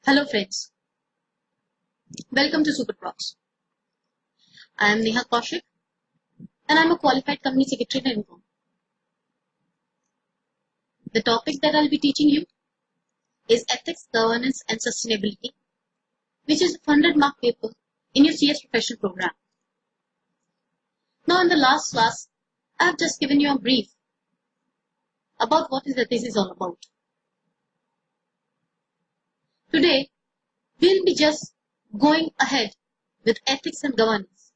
Hello friends, welcome to SuperProfs. I am Neha Kaushik and I am a qualified company secretary in Info. The topic that I will be teaching you is Ethics, Governance and Sustainability, which is a 100-mark paper in your CS professional program. Now in the last class, I have just given you a brief about what ethics is all about. Today, we will be just going ahead with ethics and governance.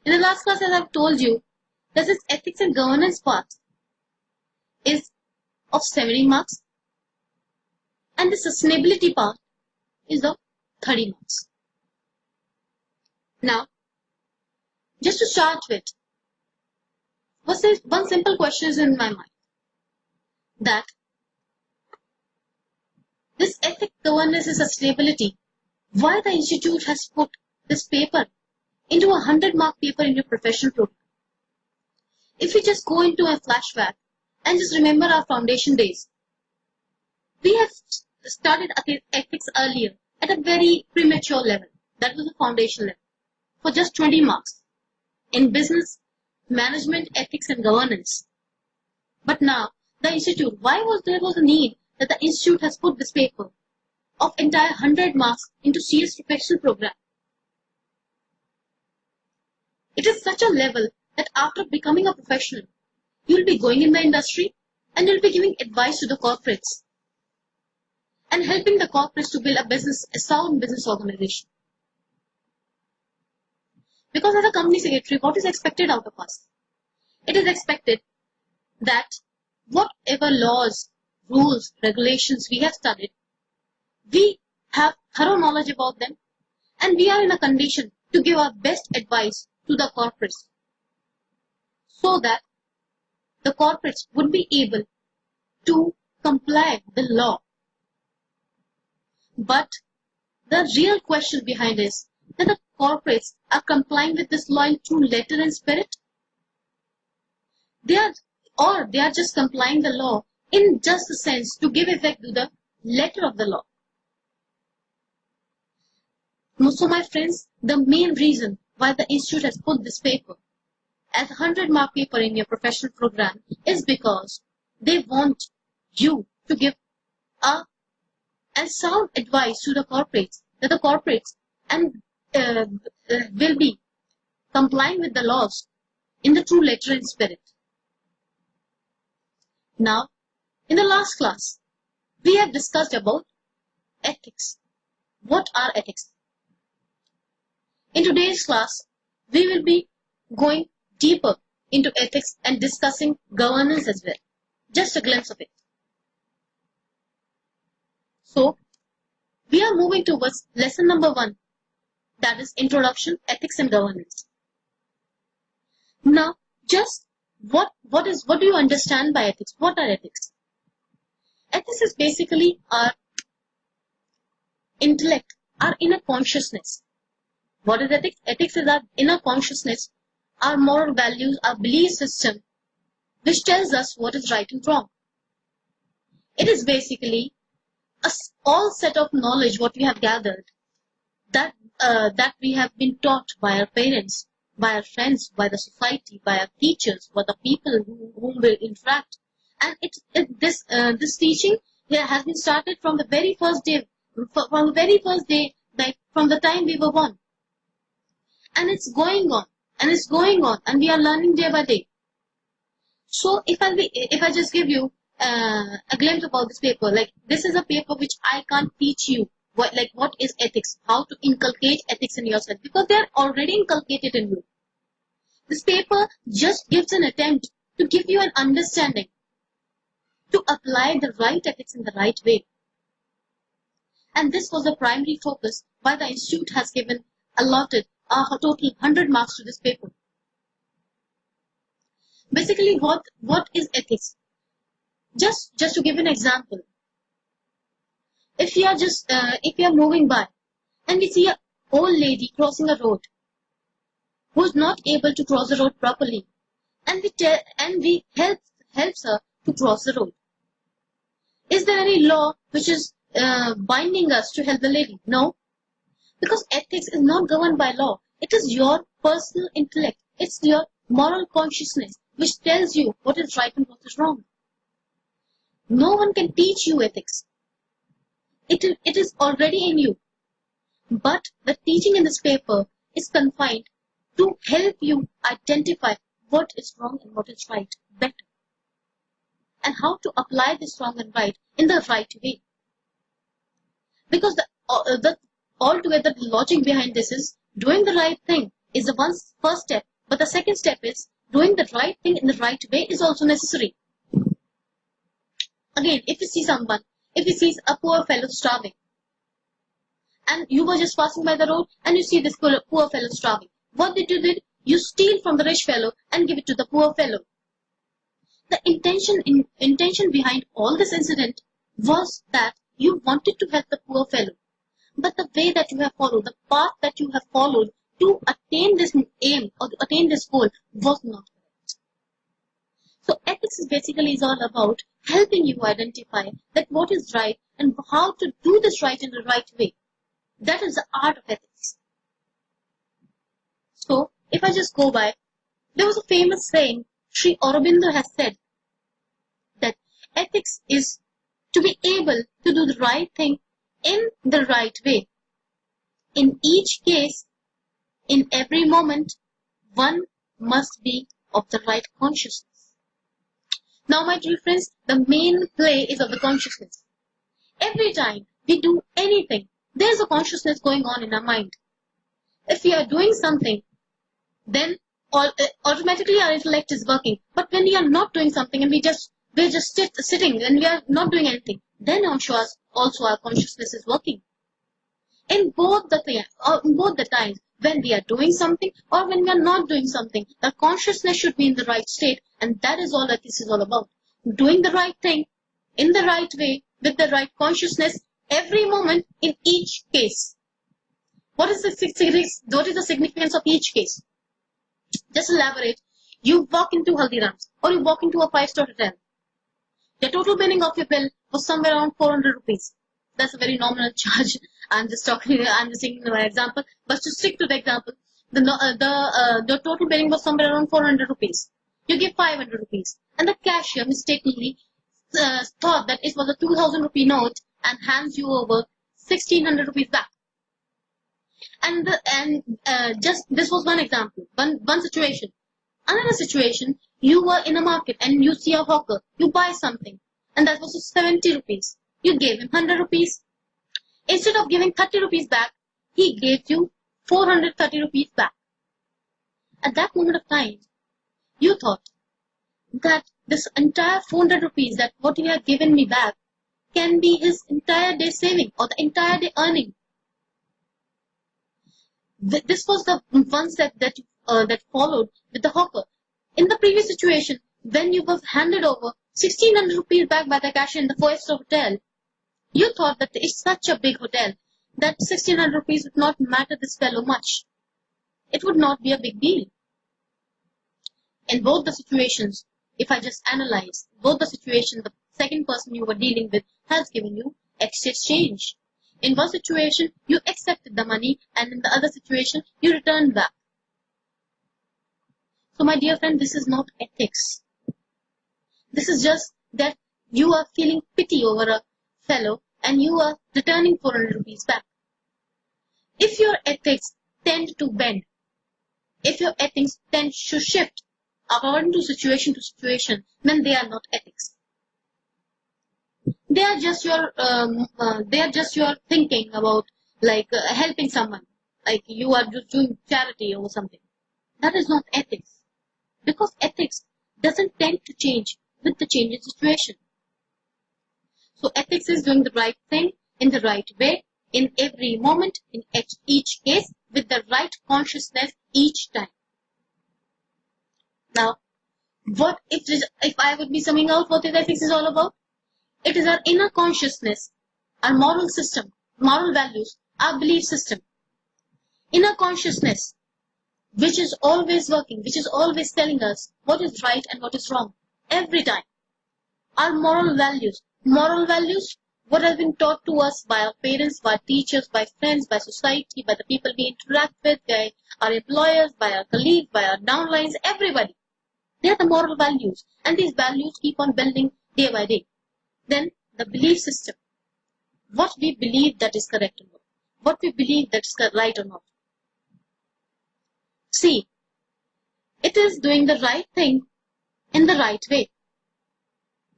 In the last class, as I have told you, that this ethics and governance part is of 70 marks and the sustainability part is of 30 marks. Now, just to start with, one simple question is in my mind, that this ethics, governance and sustainability, why the institute has put this paper into a 100-mark paper in your professional program. If we just go into a flashback and just remember our foundation days, we have started ethics earlier at a very premature level. That was the foundation level for just 20 marks in business, management, ethics and governance. But now the institute, why was there a need that the institute has put this paper of entire 100 marks into CS professional program? It is such a level that after becoming a professional, you will be going in the industry and you will be giving advice to the corporates and helping the corporates to build a sound business organization. Because as a company secretary, what is expected out of us? It is expected that whatever laws, rules, regulations we have studied, we have thorough knowledge about them and we are in a condition to give our best advice to the corporates so that the corporates would be able to comply with the law. But the real question behind is that the corporates are complying with this law in true letter and spirit. They are just complying the law in just the sense to give effect to the letter of the law. So my friends, the main reason why the institute has put this paper as a 100-mark paper in your professional program is because they want you to give a sound advice to the corporates, that the corporates will be complying with the laws in the true letter and spirit. Now, in the last class, we have discussed about ethics. What are ethics? In today's class, we will be going deeper into ethics and discussing governance as well. Just a glimpse of it. So, we are moving towards lesson number 1, that is Introduction, Ethics and Governance. Now, just what do you understand by ethics? What are ethics? Ethics is basically our intellect, our inner consciousness. What is ethics? Ethics is our inner consciousness, our moral values, our belief system, which tells us what is right and wrong. It is basically all set of knowledge what we have gathered that we have been taught by our parents, by our friends, by the society, by our teachers, by the people whom we interact. And this teaching here has been started from the very first day, like from the time we were born. And it's going on, and we are learning day by day. So if I just give you a glimpse about this paper, like this is a paper which I can't teach you what is ethics, how to inculcate ethics in yourself, because they are already inculcated in you. This paper just gives an attempt to give you an understanding to apply the right ethics in the right way. And this was the primary focus why the institute has allotted a total 100 marks to this paper. Basically, what is ethics? Just to give an example, if you are moving by and we see an old lady crossing a road who is not able to cross the road properly, and we helps her to cross the road. Is there any law which is binding us to help the lady? No. Because ethics is not governed by law. It is your personal intellect. It's your moral consciousness which tells you what is right and what is wrong. No one can teach you ethics. It is already in you. But the teaching in this paper is confined to help you identify what is wrong and what is right better. And how to apply this wrong and right in the right way. Because altogether the logic behind this is doing the right thing is the first step, but the second step is doing the right thing in the right way is also necessary. Again, if you see a poor fellow starving, and you were just passing by the road and you see this poor fellow starving, what did you do? You steal from the rich fellow and give it to the poor fellow. The intention behind all this incident was that you wanted to help the poor fellow. But the way that you have followed, the path that you have followed to attain this aim or to attain this goal was not correct. So ethics is all about helping you identify that what is right and how to do this right in the right way. That is the art of ethics. So if I just go by, there was a famous saying Sri Aurobindo has said that ethics is to be able to do the right thing in the right way. In each case, in every moment, one must be of the right consciousness. Now, my dear friends, the main play is of the consciousness. Every time we do anything, there's a consciousness going on in our mind. If we are doing something, then automatically our intellect is working. But when we are not doing something and we're just sitting and we are not doing anything, then also our consciousness is working. In both the times, when we are doing something or when we are not doing something, the consciousness should be in the right state, and that is all that this is all about. Doing the right thing in the right way with the right consciousness every moment in each case. What is the significance of each case? Just elaborate. You walk into Haldiram's or you walk into a 5-star hotel. The total billing of your bill was somewhere around 400 rupees. That's a very nominal charge. I'm just taking an example. But to stick to the example, the total billing was somewhere around 400 rupees. You give 500 rupees. And the cashier mistakenly thought that it was a 2,000 rupee note and hands you over 1,600 rupees back. Just this was one example, one situation. Another situation, you were in a market and you see a hawker, you buy something, and that was 70 rupees. You gave him 100 rupees. Instead of giving 30 rupees back, he gave you 430 rupees back. At that moment of time, you thought that this entire 400 rupees, that what he had given me back, can be his entire day saving or the entire day earning. This was the one step that followed with the hawker. In the previous situation, when you were handed over 1,600 rupees back by the cashier in the 4-star hotel, you thought that it's such a big hotel that 1,600 rupees would not matter this fellow much. It would not be a big deal. In both the situations, if I just analyze, both the situations, the second person you were dealing with has given you exchange. In one situation, you accepted the money, and in the other situation, you returned back. So, my dear friend, this is not ethics. This is just that you are feeling pity over a fellow and you are returning 400 rupees back. If your ethics tend to bend, if your ethics tend to shift according to situation, then they are not ethics. They are just your thinking about helping someone, like you are just doing charity or something. That is not ethics, because ethics doesn't tend to change with the change in situation. So ethics is doing the right thing in the right way in every moment, in each case, with the right consciousness each time. Now, what if I would be summing out what ethics is all about? It is our inner consciousness, our moral system, moral values, our belief system. Inner consciousness, which is always working, which is always telling us what is right and what is wrong, every time. Our moral values, Moral values, what has been taught to us by our parents, by teachers, by friends, by society, by the people we interact with, by our employers, by our colleagues, by our downlines, everybody. They are the moral values, and these values keep on building day by day. Then the belief system, what we believe that is correct or not, what we believe that is right or not. See, it is doing the right thing in the right way.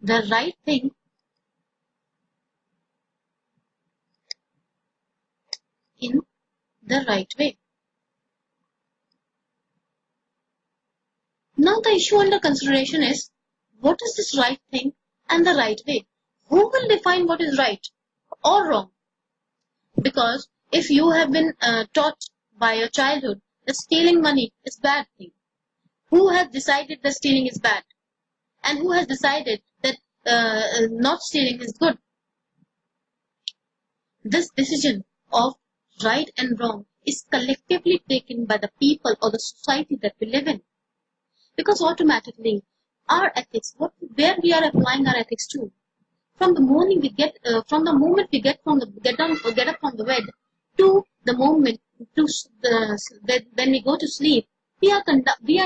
The right thing in the right way. Now the issue under consideration is, what is this right thing and the right way? Who will define what is right or wrong? Because if you have been taught by your childhood that stealing money is a bad thing, who has decided that stealing is bad? And who has decided that not stealing is good? This decision of right and wrong is collectively taken by the people or the society that we live in. Because automatically, our ethics, where we are applying our ethics to, from the morning we get, from the moment we get up from the bed to the moment when we go to sleep, we are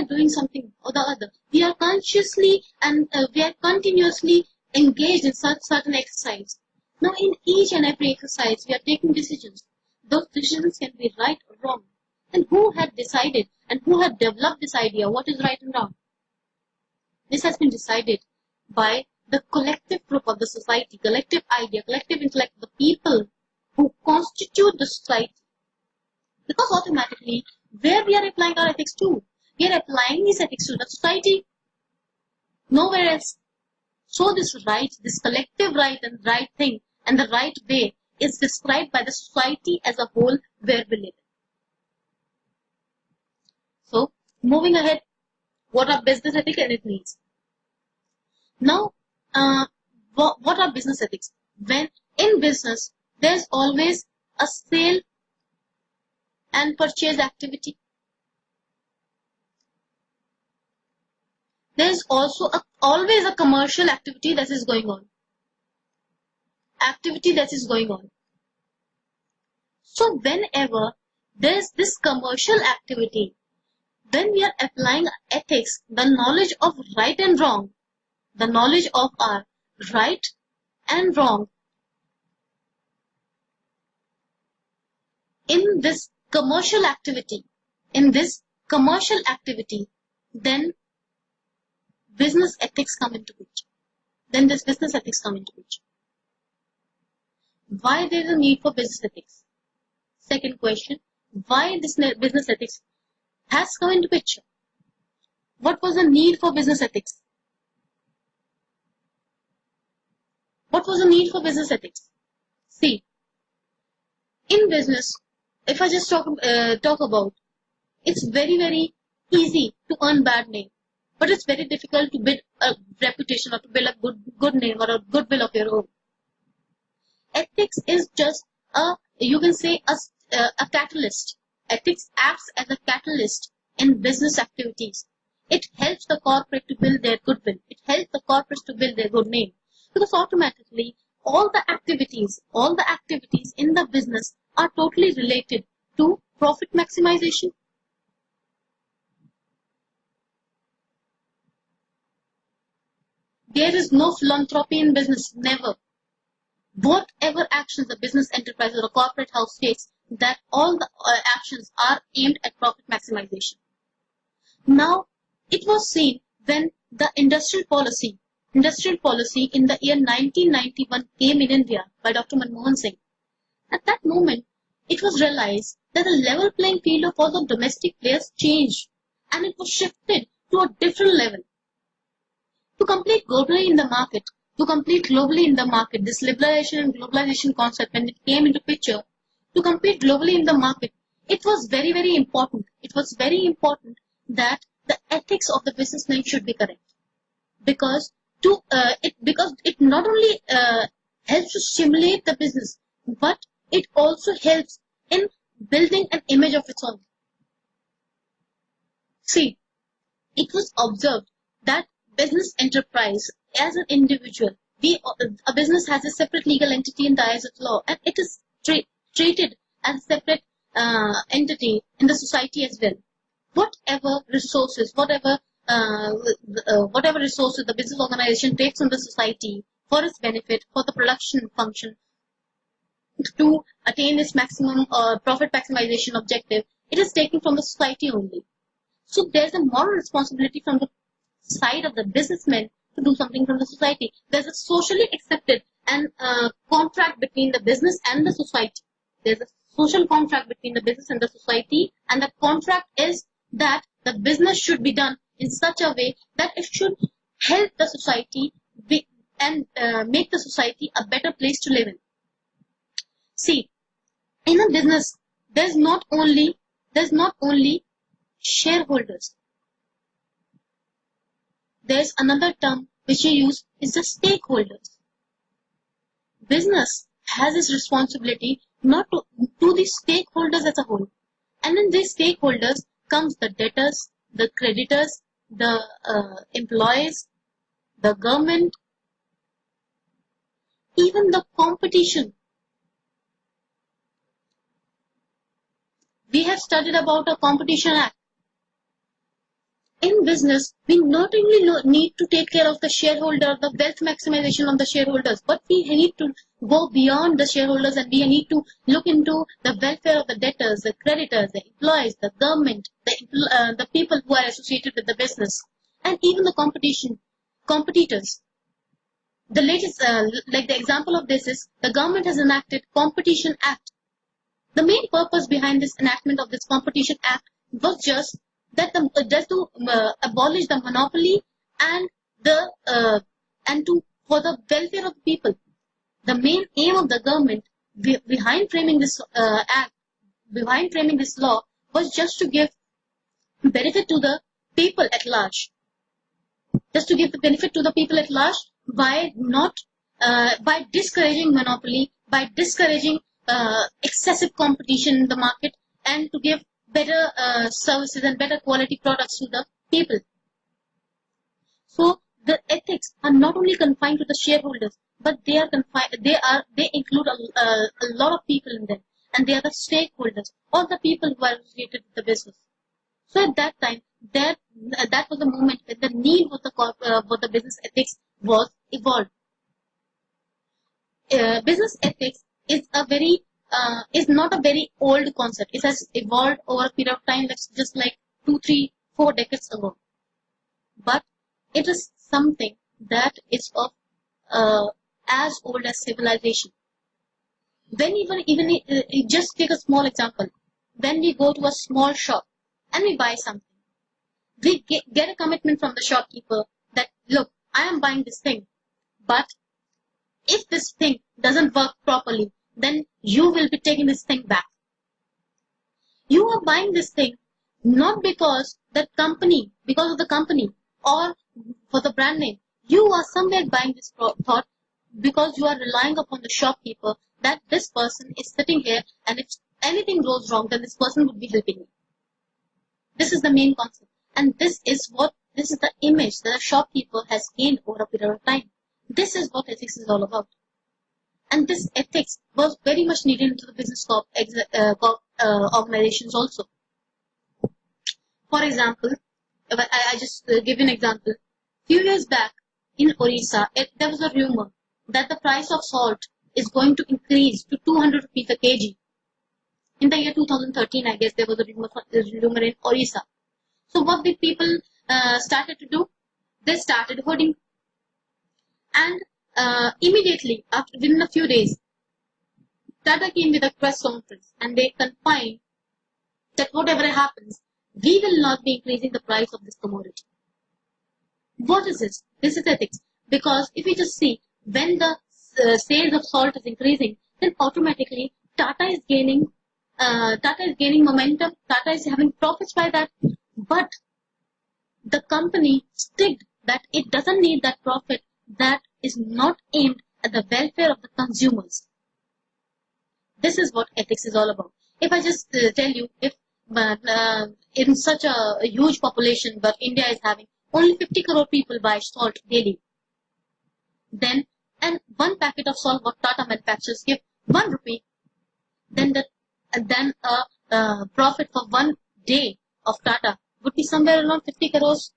doing something or the other. We are consciously and we are continuously engaged in certain exercise. Now, in each and every exercise, we are taking decisions. Those decisions can be right or wrong. And who had decided and who had developed this idea, what is right and wrong? This has been decided by the collective group of the society, collective idea, collective intellect, the people who constitute the society. Because automatically, where we are applying our ethics to? We are applying these ethics to the society, nowhere else. So this right, this collective right and right thing and the right way is described by the society as a whole where we live. So, moving ahead, what are business ethics and its needs? Now, what are business ethics? When in business, there's always a sale and purchase activity. There's also always a commercial activity that is going on. So whenever there's this commercial activity, when we are applying ethics, the knowledge of right and wrong, the knowledge of our right and wrong in this commercial activity, then business ethics come into picture. Why there is a need for business ethics? Second question, why this business ethics has come into picture? What was the need for business ethics? See, in business, if I just talk about, it's very, very easy to earn bad name, but it's very difficult to build a reputation or to build a good name or a goodwill of your own. Ethics is just you can say a catalyst. Ethics acts as a catalyst in business activities. It helps the corporate to build their goodwill. It helps the corporates to build their good name. Because automatically, all the activities in the business are totally related to profit maximization. There is no philanthropy in business, never. Whatever actions the business enterprise or a corporate house takes, that all the actions are aimed at profit maximization. Now, it was seen when the industrial policy in the year 1991 came in India by Dr. Manmohan Singh. At that moment, it was realized that the level playing field of all the domestic players changed and it was shifted to a different level. To compete globally in the market, this liberalization and globalization concept, when it came into picture, to compete globally in the market, it was very, very important. It was very important that the ethics of the businessman should be correct. Because it not only helps to stimulate the business, but it also helps in building an image of its own. See, it was observed that business enterprise as an individual a business has a separate legal entity in the eyes of law, and it is treated as a separate entity in the society as well. Whatever resources the business organization takes from the society for its benefit, for the production function, to attain its maximum profit maximization objective, it is taken from the society only. So there's a moral responsibility from the side of the businessman to do something from the society. There's a socially accepted and contract between the business and the society. There's a social contract between the business and the society, and the contract is that the business should be done in such a way that it should help the society and make the society a better place to live in. See, in a business, there's not only shareholders. There's another term which you use is the stakeholders. Business has its responsibility not to the stakeholders as a whole. And in these stakeholders comes the debtors, the creditors, the employees, the government, even the competition. We have studied about a competition act. In business, we not only need to take care of the shareholder, the wealth maximization of the shareholders, but we need to go beyond the shareholders, and we need to look into the welfare of the debtors, the creditors, the employees, the government, the people who are associated with the business, and even the competitors. The latest, like the example of this is, the government has enacted Competition Act. The main purpose behind this enactment of this Competition Act was just that to abolish the monopoly and for the welfare of the people. The main aim of the government behind framing this law, was just to give benefit to the people at large. Just to give the benefit to the people at large by discouraging monopoly, by discouraging excessive competition in the market, and to give better services and better quality products to the people. So the ethics are not only confined to the shareholders, but they include a lot of people in them, and they are the stakeholders, all the people who are associated with the business. So at that time, that was the moment when the need for the business ethics was evolved. Business ethics is not a very old concept. It has evolved over a period of time, that's just like 2, 3, 4 decades ago. But it is something that is of as old as civilization. When even just take a small example. When we go to a small shop and we buy something, we get a commitment from the shopkeeper that, look, I am buying this thing, but if this thing doesn't work properly, then you will be taking this thing back. You are buying this thing not because of the company or for the brand name. You are somewhere buying this thought because you are relying upon the shopkeeper that this person is sitting here, and if anything goes wrong, then this person would be helping me. This is the main concept, and this is the image that a shopkeeper has gained over a period of time. This is what ethics is all about. And this ethics was very much needed into the business organizations also. For example, I just give you an example. Few years back in Orissa, there was a rumor that the price of salt is going to increase to 200 rupees a kg. In the year 2013, I guess there was a rumor in Orissa. So what did people started to do? They started hoarding. And immediately, within a few days, Tata came with a press conference, and they confined that whatever happens, we will not be increasing the price of this commodity. What is this? This is ethics. Because if you just see, when the sales of salt is increasing, then automatically Tata is gaining momentum. Tata is having profits by that. But the company sticked that it doesn't need that profit that is not aimed at the welfare of the consumers. This is what ethics is all about. If I just tell you, if in such a huge population, but India is having only 50 crore people buy salt daily, then and one packet of salt what Tata manufacturers give 1 rupee, then profit for 1 day of Tata would be somewhere around 50 crores.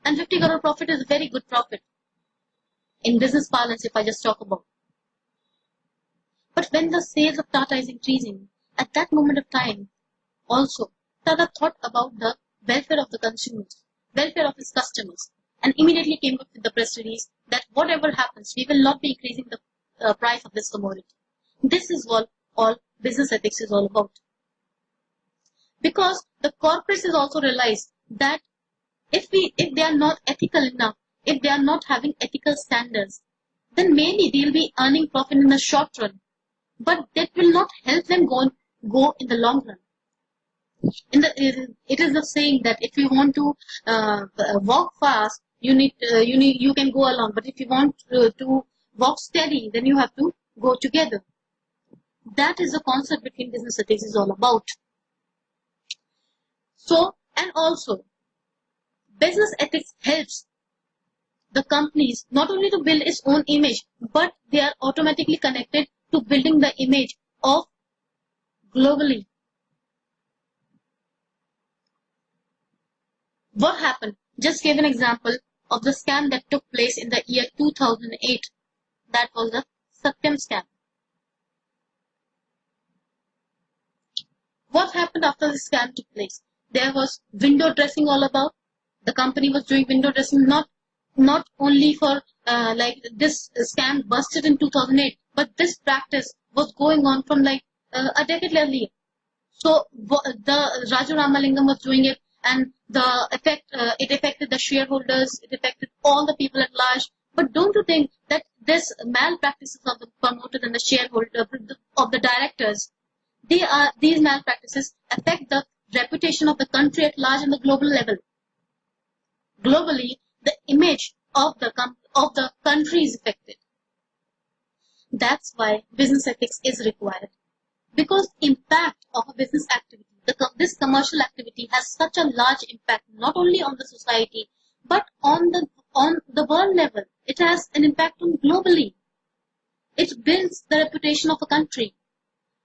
And 50 crore profit is a very good profit in business parlance if I just talk about. But when the sales of Tata is increasing, at that moment of time, also, Tata thought about the welfare of the consumers, welfare of his customers, and immediately came up with the press release that whatever happens, we will not be increasing the price of this commodity. This is all business ethics is all about. Because the corporates has also realized that if they are not ethical enough, if they are not having ethical standards, then maybe they'll be earning profit in the short run, but that will not help them go in the long run. It is the saying that if you want to walk fast, you can go along, but if you want to walk steady, then you have to go together. That is the concept between business ethics is all about. So, and also, business ethics helps the companies not only to build its own image, but they are automatically connected to building the image of globally. What happened? Just gave an example of the scam that took place in the year 2008. That was the Satyam scam. What happened after the scam took place? There was window dressing all about. The company was doing window dressing not only for like this scam busted in 2008, but this practice was going on from like a decade earlier. So the Raju Ramalingam was doing it, and the it affected the shareholders, it affected all the people at large. But don't you think that this malpractices of the promoters and the shareholders of the directors, these malpractices affect the reputation of the country at large and the global level. Globally, the image of the country is affected. That's why business ethics is required. Because impact of a business activity, this commercial activity has such a large impact not only on the society, but on the world level. It has an impact on globally. It builds the reputation of a country.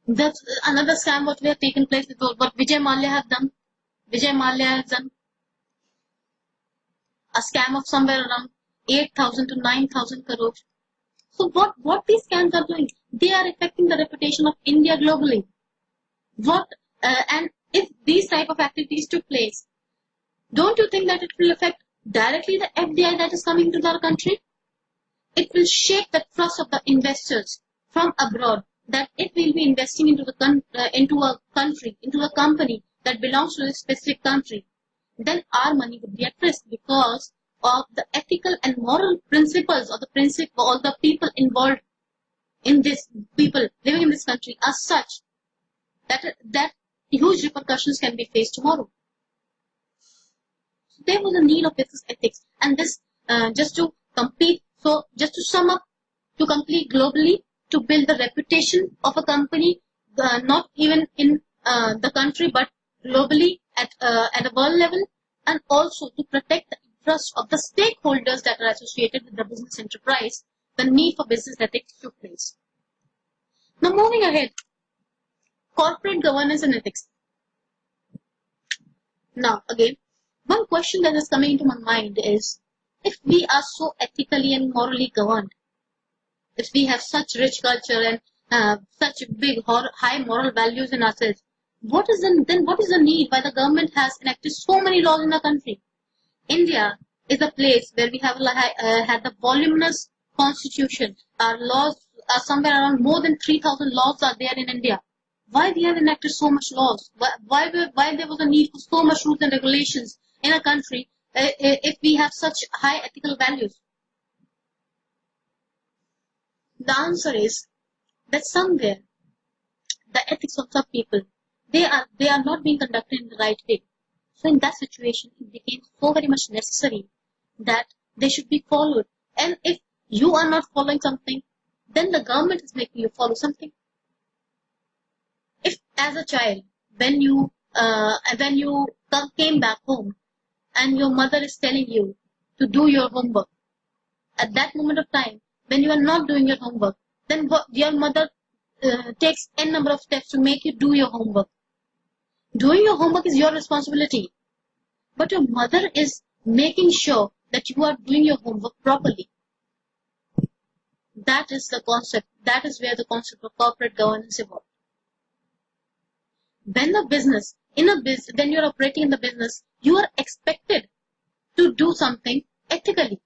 That's another scam what we have taken place with what Vijay Mallya have done. Vijay Mallya has done a scam of somewhere around 8,000 to 9,000 crores. So what these scams are doing? They are affecting the reputation of India globally. And if these type of activities took place, don't you think that it will affect directly the FDI that is coming to our country? It will shake the trust of the investors from abroad that if we'll be investing into a company that belongs to a specific country, then our money would be at risk because of the ethical and moral principles of the people involved in this, people living in this country are such that huge repercussions can be faced tomorrow. So there was a need of business ethics, and this just to sum up, to complete globally, to build the reputation of a company, not even in the country but globally at a world level, and also to protect the interest of the stakeholders that are associated with the business enterprise, the need for business ethics took place. Now moving ahead, corporate governance and ethics. Now again, one question that is coming into my mind is, if we are so ethically and morally governed, if we have such rich culture and such big high moral values in ourselves, what is the need why the government has enacted so many laws in our country? India is a place where we have had the voluminous constitution. Our laws are somewhere around more than 3,000 laws are there in India. Why we have enacted so much laws? Why there was a need for so much rules and regulations in a country if we have such high ethical values? The answer is that somewhere the ethics of some people, they are not being conducted in the right way. So in that situation, it became so very much necessary that they should be followed. And if you are not following something, then the government is making you follow something. If as a child, when you came back home and your mother is telling you to do your homework, at that moment of time, when you are not doing your homework, then your mother takes n number of steps to make you do your homework. Doing your homework is your responsibility, but your mother is making sure that you are doing your homework properly. That is the concept. That is where the concept of corporate governance evolved. When when you're operating in the business, you are expected to do something ethically.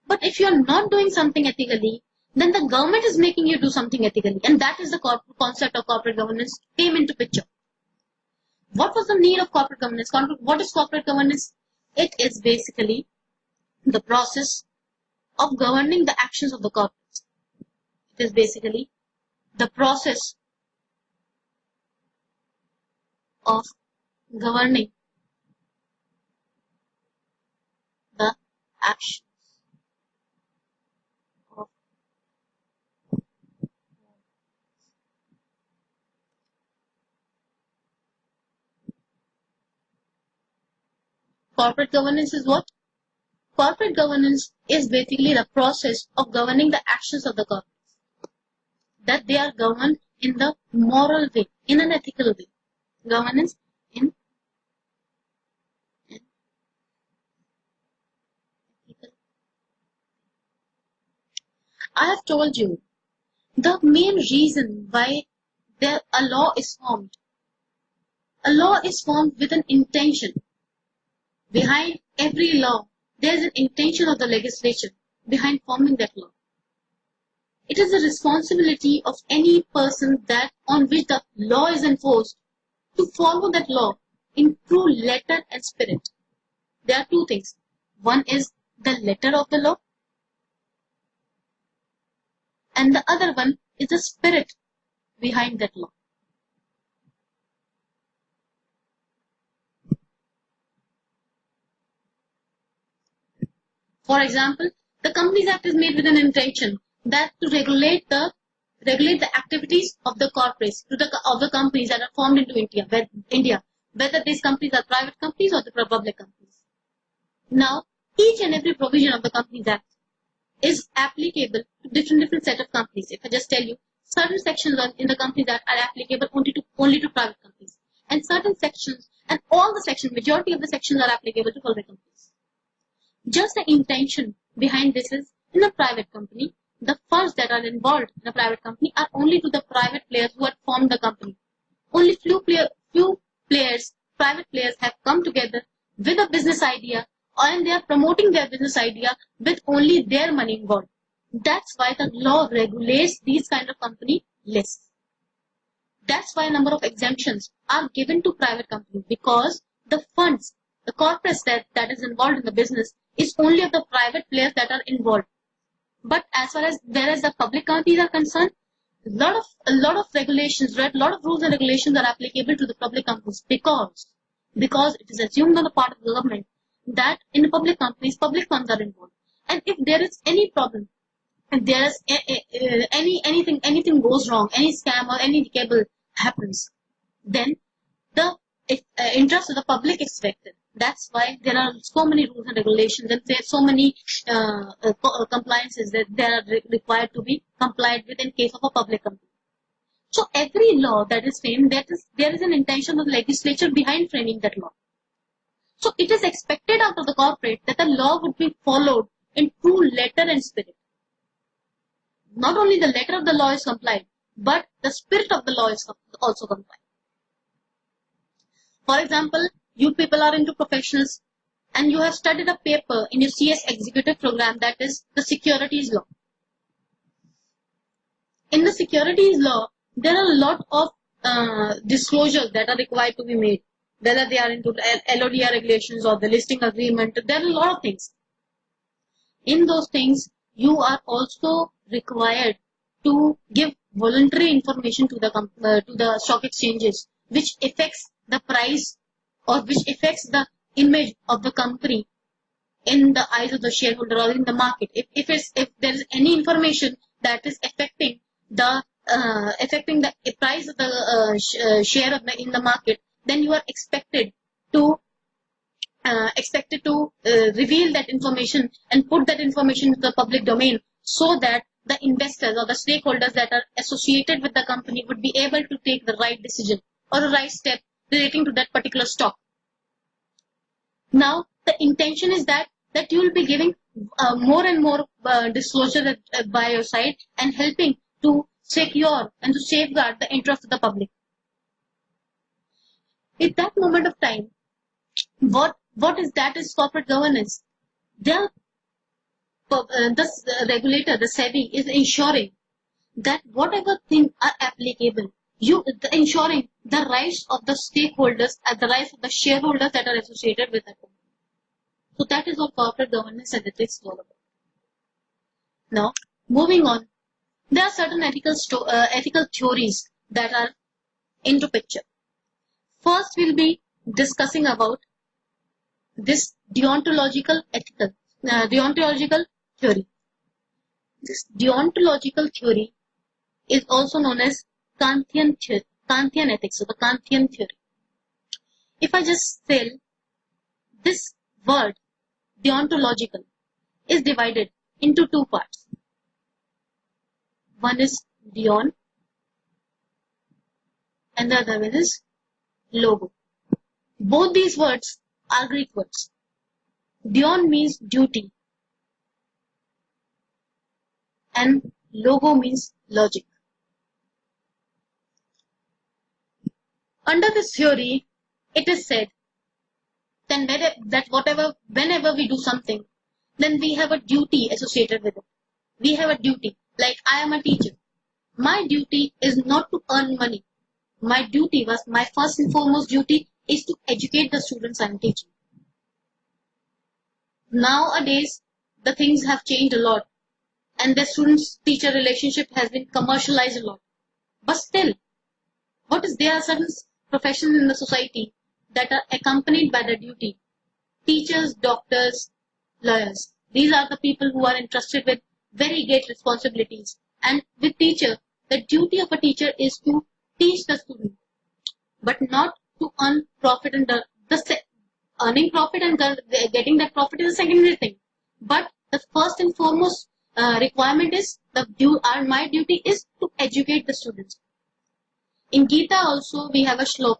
But if you're not doing something ethically, then the government is making you do something ethically. And that is the concept of corporate governance came into picture. What was the need of corporate governance? What is corporate governance? It is basically the process of governing the actions of the corporates. It is basically the process of governing the actions of corporate governance is what? Corporate governance is basically the process of governing the actions of the corporates. That they are governed in the moral way, in an ethical way. Governance in ethical. I have told you the main reason why a law is formed. A law is formed with an intention. Behind every law, there is an intention of the legislature behind forming that law. It is the responsibility of any person on which the law is enforced to follow that law in true letter and spirit. There are two things. One is the letter of the law, and the other one is the spirit behind that law. For example, the Companies Act is made with an intention that to regulate the activities of the corporates, of the companies that are formed into India, whether these companies are private companies or the public companies. Now, each and every provision of the Companies Act is applicable to different set of companies. If I just tell you, certain sections in the Companies Act are applicable only to private companies, and certain sections, and all the sections, majority of the sections are applicable to public companies. Just the intention behind this is, in a private company, the funds that are involved in a private company are only to the private players who have formed the company. Only few private players have come together with a business idea, and they are promoting their business idea with only their money involved. That's why the law regulates these kind of company lists. That's why a number of exemptions are given to private companies, because the funds, the corpus that is involved in the business is only of the private players that are involved. But whereas the public companies are concerned, a lot of regulations, a lot of rules and regulations are applicable to the public companies because it is assumed on the part of the government that in the public companies, public funds are involved. And if there is any problem, if there is anything goes wrong, any scam or any cable happens, then the interest of the public is affected. That's why there are so many rules and regulations, and there are so many compliances that they are required to be complied with in case of a public company. So every law that is framed, there is an intention of the legislature behind framing that law. So it is expected out of the corporate that the law would be followed in true letter and spirit. Not only the letter of the law is complied, but the spirit of the law is also complied. For example, you people are into professionals and you have studied a paper in your CS executive program, that is the securities law. In the securities law, there are a lot of disclosures that are required to be made, whether they are into LODR regulations or the listing agreement. There are a lot of things. In those things, you are also required to give voluntary information to the stock exchanges, which affects the price or which affects the image of the company in the eyes of the shareholder or in the market. If there is any information that is affecting the price of the share in the market, then you are expected to reveal that information and put that information into the public domain, so that the investors or the stakeholders that are associated with the company would be able to take the right decision or the right step relating to that particular stock. Now, the intention is that you will be giving more and more disclosure by your side and helping to secure and to safeguard the interest of the public. At that moment of time, what is that is corporate governance? The regulator, the SEBI, is ensuring that whatever things are applicable, ensuring the rights of the stakeholders and the rights of the shareholders that are associated with that company. So that is what corporate governance and ethics is all about. Now, moving on, there are certain ethical theories that are into picture. First, we'll be discussing about this deontological theory. This deontological theory is also known as Kantian ethics, or the Kantian theory. If I just say this word deontological is divided into two parts. One is deon and the other one is logo. Both these words are Greek words. Deon means duty and logo means logic. Under this theory, it is said that whenever we do something, then we have a duty associated with it. We have a duty. Like I am a teacher. My duty is not to earn money. My first and foremost duty is to educate the students I am teaching. Nowadays, the things have changed a lot, and the student-teacher relationship has been commercialized a lot. But still, there are certain professions in the society that are accompanied by the duty. Teachers, doctors, lawyers. These are the people who are entrusted with very great responsibilities. And with teacher, the duty of a teacher is to teach the student, but not to earn profit. And earning profit and getting that profit is a secondary thing. But the first and foremost requirement is my duty is to educate the students. In Gita also we have a shlok.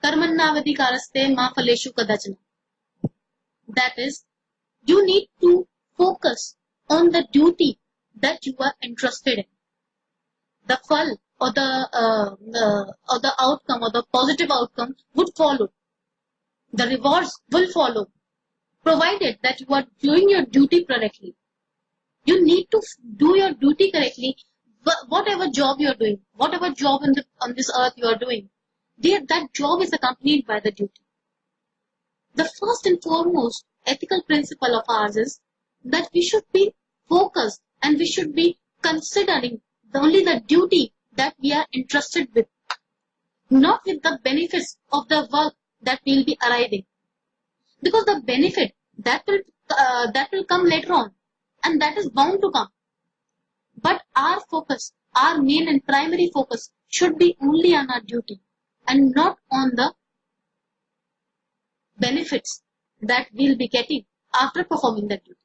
Karmannavadikaraste ma phaleshu kadachana. That is, you need to focus on the duty that you are entrusted in. The phal or the outcome or the positive outcome would follow. The rewards will follow, provided that you are doing your duty correctly. You need to do your duty correctly. Whatever job you are doing, whatever job on this earth you are doing, that job is accompanied by the duty. The first and foremost ethical principle of ours is that we should be focused and we should be considering only the duty that we are entrusted with, not with the benefits of the work that we will be arriving. Because the benefit that will come later on, and that is bound to come. But our focus, our main and primary focus should be only on our duty and not on the benefits that we'll be getting after performing that duty.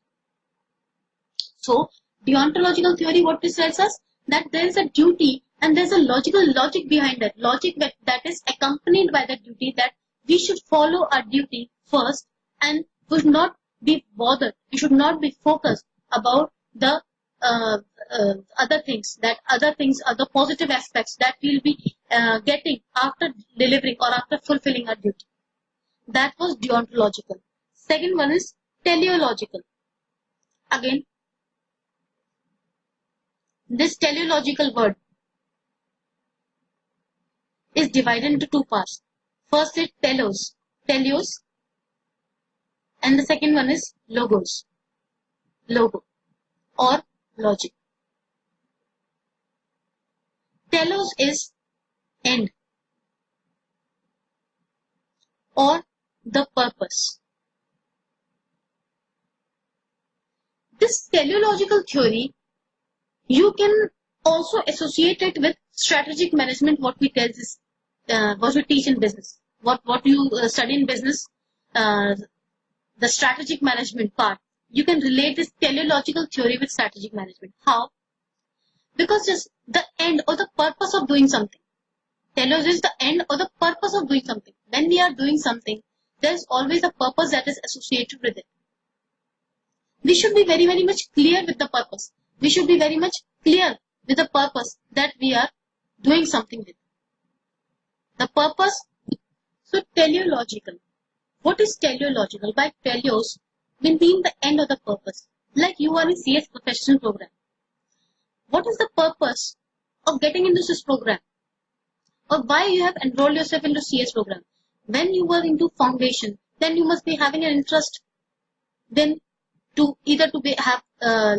So, deontological theory, what this tells us, that there is a duty and there's a logic behind that. Logic that is accompanied by the duty, that we should follow our duty first and we should not be bothered. We should not be focused about the other things, other positive aspects that we'll be getting after delivering or after fulfilling our duty. That was deontological. Second one is teleological. Again, this teleological word is divided into two parts. First is telos, and the second one is logo or logic. Telos is end or the purpose. This teleological theory, you can also associate it with strategic management, what we teach in business. What you study in business, the strategic management part, you can relate this teleological theory with strategic management. How? Because just the end or the purpose of doing something. Telos is the end or the purpose of doing something. When we are doing something, there is always a purpose that is associated with it. We should be very, very much clear with the purpose. We should be very much clear with the purpose that we are doing something with. The purpose. So teleological. What is teleological? By teleos, we mean the end of the purpose. Like you are in CS professional program. What is the purpose of getting into this program? Or why you have enrolled yourself into CS program? When you were into foundation, then you must be having an interest. Then to either to have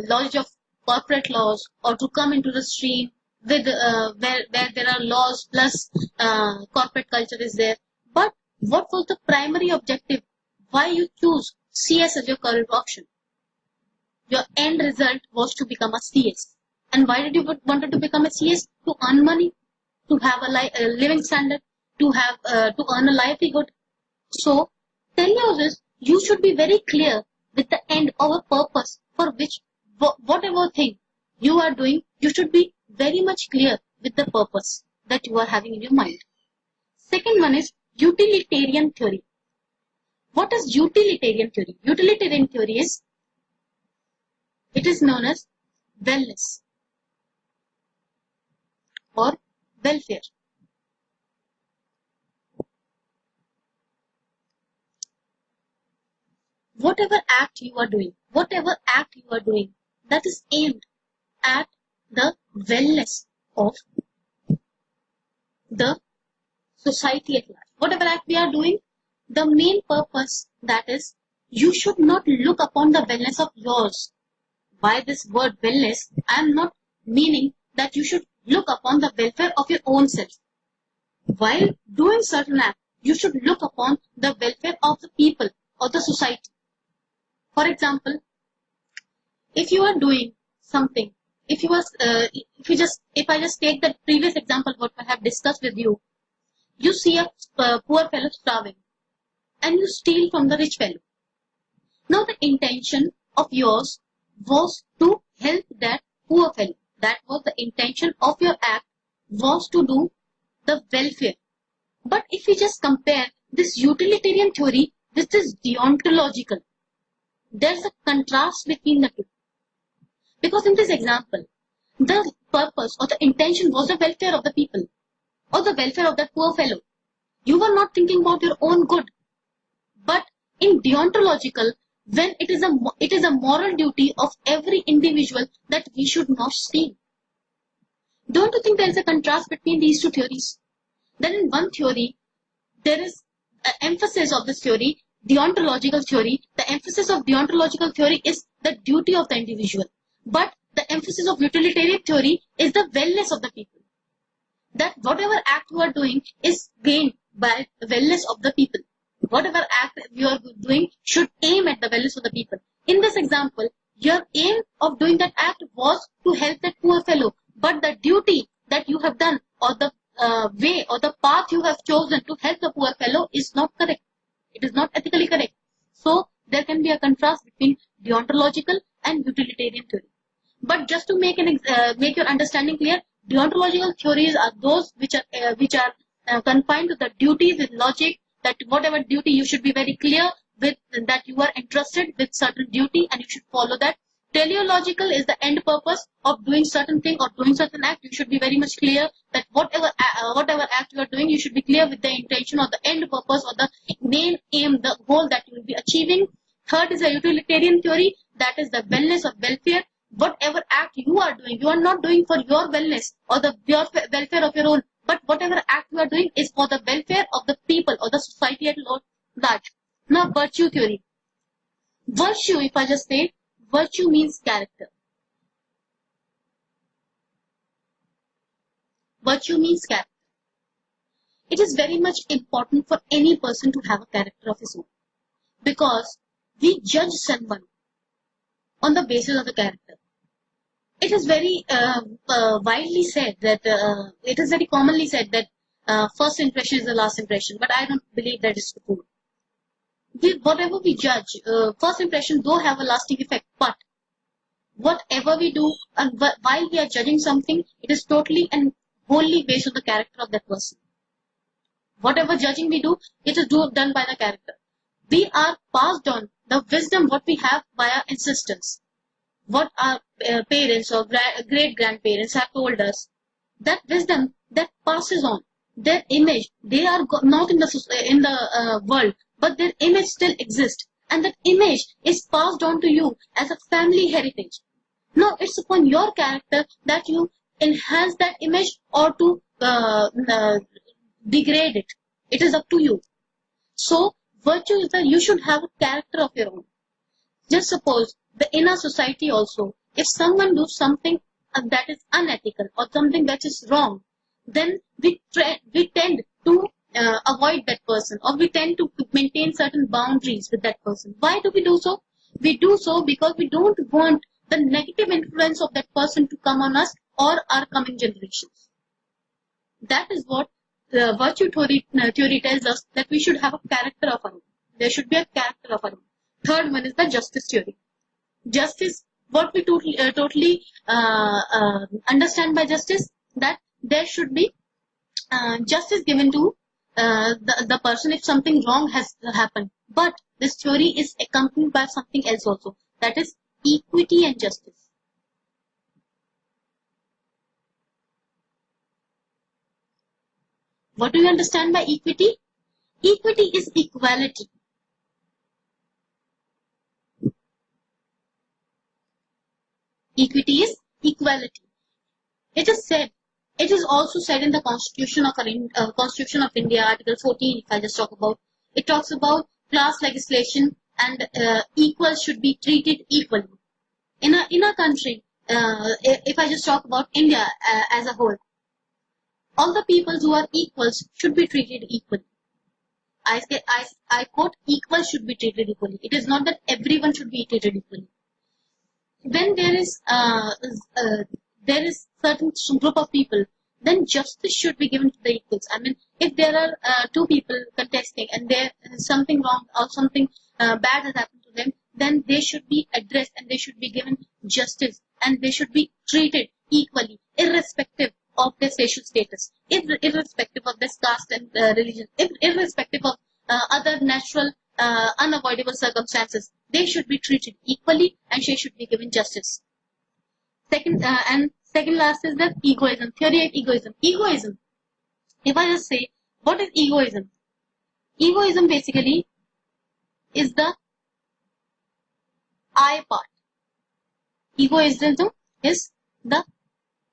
knowledge of corporate laws or to come into the stream with where there are laws plus corporate culture is there. But what was the primary objective? Why you choose CS as your career option? Your end result was to become a CS. And why did you wanted to become a CS? To earn money, to have a living standard, to have to earn a livelihood. So, telios is you should be very clear with the end or a purpose for which whatever thing you are doing, you should be very much clear with the purpose that you are having in your mind. Second one is utilitarian theory. What is utilitarian theory? Utilitarian theory is, it is known as wellness or welfare. Whatever act you are doing, that is aimed at the wellness of the society at large. Whatever act we are doing, the main purpose that is, you should not look upon the wellness of yours. By this word wellness, I am not meaning that you should look upon the welfare of your own self. While doing certain acts, you should look upon the welfare of the people or the society. For example, if you are doing something, if I just take the previous example what I have discussed with you, you see a poor fellow starving and you steal from the rich fellow. Now the intention of yours was to help that poor fellow. That was the intention of your act, was to do the welfare. But if we just compare this utilitarian theory with this deontological, there's a contrast between the two. Because in this example, the purpose or the intention was the welfare of the people or the welfare of that poor fellow. You were not thinking about your own good. But in deontological, when it is a moral duty of every individual that we should not steal. Don't you think there is a contrast between these two theories? Then in one theory, there is an emphasis of this theory, deontological theory. The emphasis of deontological theory is the duty of the individual. But the emphasis of utilitarian theory is the wellness of the people. That whatever act you are doing is gained by the wellness of the people. Whatever act you are doing should aim at the wellness of the people. In this example, your aim of doing that act was to help that poor fellow. But the duty that you have done or the way or the path you have chosen to help the poor fellow is not correct. It is not ethically correct. So, there can be a contrast between deontological and utilitarian theory. But just to make your understanding clear, deontological theories are those which are confined to the duties with logic, that whatever duty you should be very clear with, that you are entrusted with certain duty and you should follow that. Teleological is the end purpose of doing certain thing or doing certain act. You should be very much clear that whatever act you are doing, you should be clear with the intention or the end purpose or the main aim, the goal that you will be achieving. Third is a utilitarian theory, that is the wellness of welfare. Whatever act you are doing, you are not doing for your wellness or your welfare of your own, but whatever act you are doing is for the welfare of the people or the society at large. Now, virtue theory. Virtue, if I just say, virtue means character. Virtue means character. It is very much important for any person to have a character of his own. Because we judge someone on the basis of the character. It is very widely said that, it is very commonly said that first impression is the last impression. But I don't believe that is true. whatever we judge, first impression do have a lasting effect, but whatever we do and while we are judging something, it is totally and wholly based on the character of that person. Whatever judging we do, it is done by the character. We are passed on the wisdom what we have by our ancestors, what our parents or great grandparents have told us. That wisdom that passes on, their image, they are not in the world, but their image still exists, and that image is passed on to you as a family heritage. Now it's upon your character that you enhance that image or to degrade it. It is up to you. So virtue is that you should have a character of your own. Just suppose in our society also, if someone does something that is unethical or something that is wrong, then we tend to avoid that person, or we tend to maintain certain boundaries with that person. Why do we do so? We do so because we don't want the negative influence of that person to come on us or our coming generations. That is what the virtue theory tells us, that we should have a character of our own. There should be a character of our own. Third one is the justice theory. Justice, what we totally understand by justice, that there should be justice given to the person if something wrong has happened. But this theory is accompanied by something else also, that is equity and justice. What do you understand by equity? Equity is equality. Equity is equality. It is also said in the Constitution of India, Article 14, if I just talk about. It talks about class legislation and equals should be treated equally. In a country, if I just talk about India as a whole, all the people who are equals should be treated equally. I quote, equals should be treated equally. It is not that everyone should be treated equally. When there is certain group of people, then justice should be given to the equals. I mean, if there are two people contesting and there is something wrong or something bad has happened to them, then they should be addressed and they should be given justice and they should be treated equally, irrespective of their social status, irrespective of their caste and religion, irrespective of other natural unavoidable circumstances. They should be treated equally and they should be given justice. Second last is the egoism, theory of egoism. Egoism, if I just say, what is egoism? Egoism basically is the I part. Egoism is the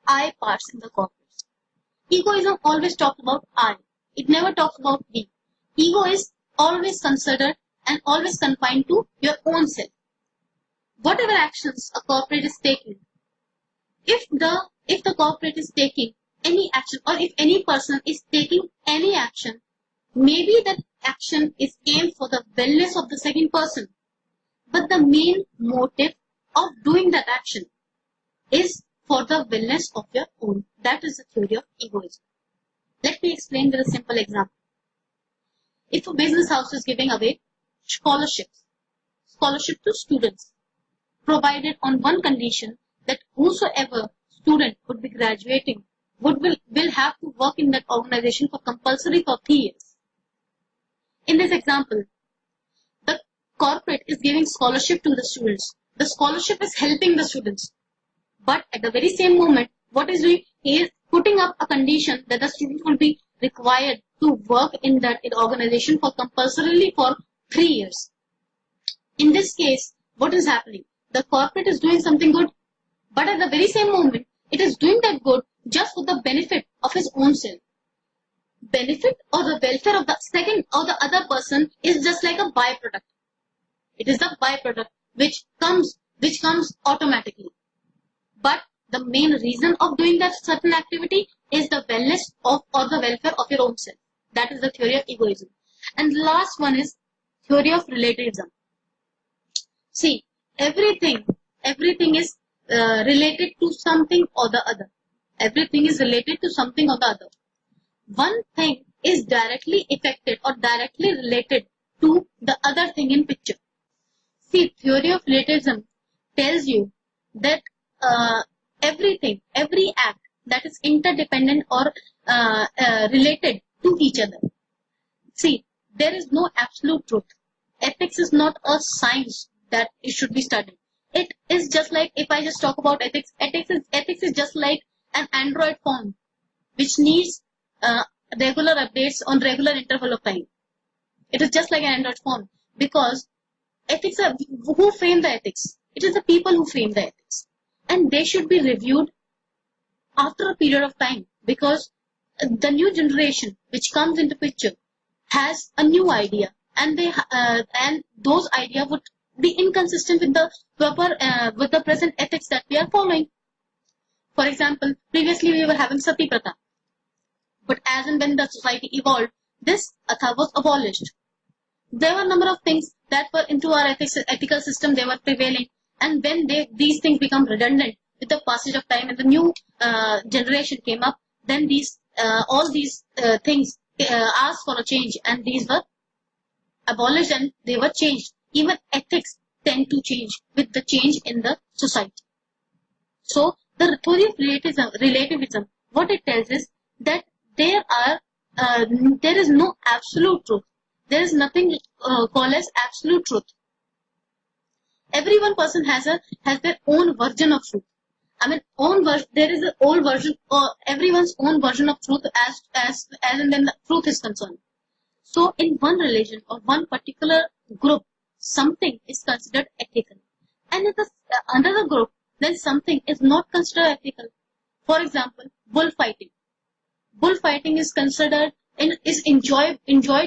I parts in the corpus. Egoism always talks about I. It never talks about we. Ego is always considered and always confined to your own self. Whatever actions a corporate is taking, if the corporate is taking any action, or if any person is taking any action, maybe that action is aimed for the wellness of the second person, but the main motive of doing that action is for the wellness of your own. That is the theory of egoism. Let me explain with a simple example. If a business house is giving away scholarship to students, provided on one condition, that whosoever student would be graduating will have to work in that organization for compulsory for 3 years. In this example, the corporate is giving scholarship to the students. The scholarship is helping the students. But at the very same moment, what is doing? He is putting up a condition that the student will be required to work in that organization for compulsorily for 3 years. In this case, what is happening? The corporate is doing something good, but at the very same moment, it is doing that good just for the benefit of his own self. Benefit or the welfare of the second or the other person is just like a byproduct. It is the byproduct which comes automatically. But the main reason of doing that certain activity is the wellness of or the welfare of your own self. That is the theory of egoism. And the last one is theory of relativism. See, everything is related to something or the other. Everything is related to something or the other. One thing is directly affected or directly related to the other thing in picture. See, theory of relativism tells you that everything, every act that is interdependent or related to each other. See, there is no absolute truth. Ethics is not a science that it should be studied. It is just like, if I just talk about ethics, ethics is just like an Android phone which needs regular updates on regular interval of time. It is just like an Android phone, because ethics are, who frame the ethics? It is the people who frame the ethics, and they should be reviewed after a period of time, because the new generation which comes into picture has a new idea, and those ideas would be inconsistent with the proper with the present ethics that we are following. For example, previously we were having sati pratha, but as and when the society evolved, this atha was abolished. There were a number of things that were into our ethical system, they were prevailing, and when these things become redundant with the passage of time and the new generation came up, then all these things asked for a change, and these were abolished and they were changed. Even ethics tend to change with the change in the society. So the theory of relativism, what it tells is that there is no absolute truth. There is nothing called as absolute truth. Every one person has their own version of truth. I mean, there is an old version, or everyone's own version of truth as and when the truth is concerned. So in one religion or one particular group, something is considered ethical, and in another group, then something is not considered ethical. For example, bullfighting. Bullfighting is considered and is enjoyed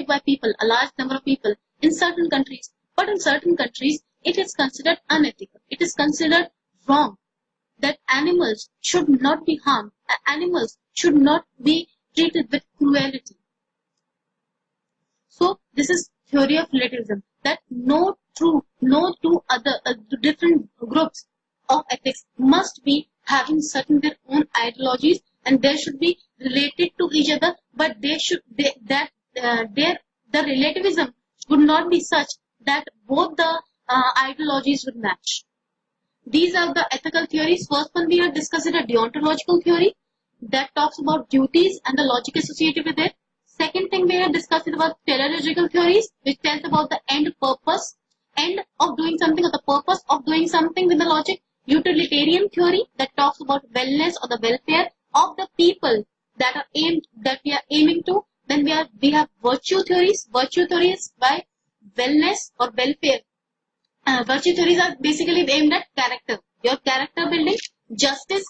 by people, a large number of people in certain countries. But in certain countries, it is considered unethical. It is considered wrong that animals should not be harmed. Animals should not be treated with cruelty. So this is theory of relativism, that no two other different groups of ethics must be having certain their own ideologies, and they should be related to each other, but the relativism would not be such that both the ideologies would match. These are the ethical theories. First one we have discussed is a deontological theory that talks about duties and the logic associated with it. Second thing we have discussed is about teleological theories, which tells about the end of doing something, or the purpose of doing something with the logic. Utilitarian theory that talks about wellness or the welfare of the people that we are aiming to. Then we have virtue theories. Virtue theories by wellness or welfare. Virtue theories are basically aimed at character. Your character building, justice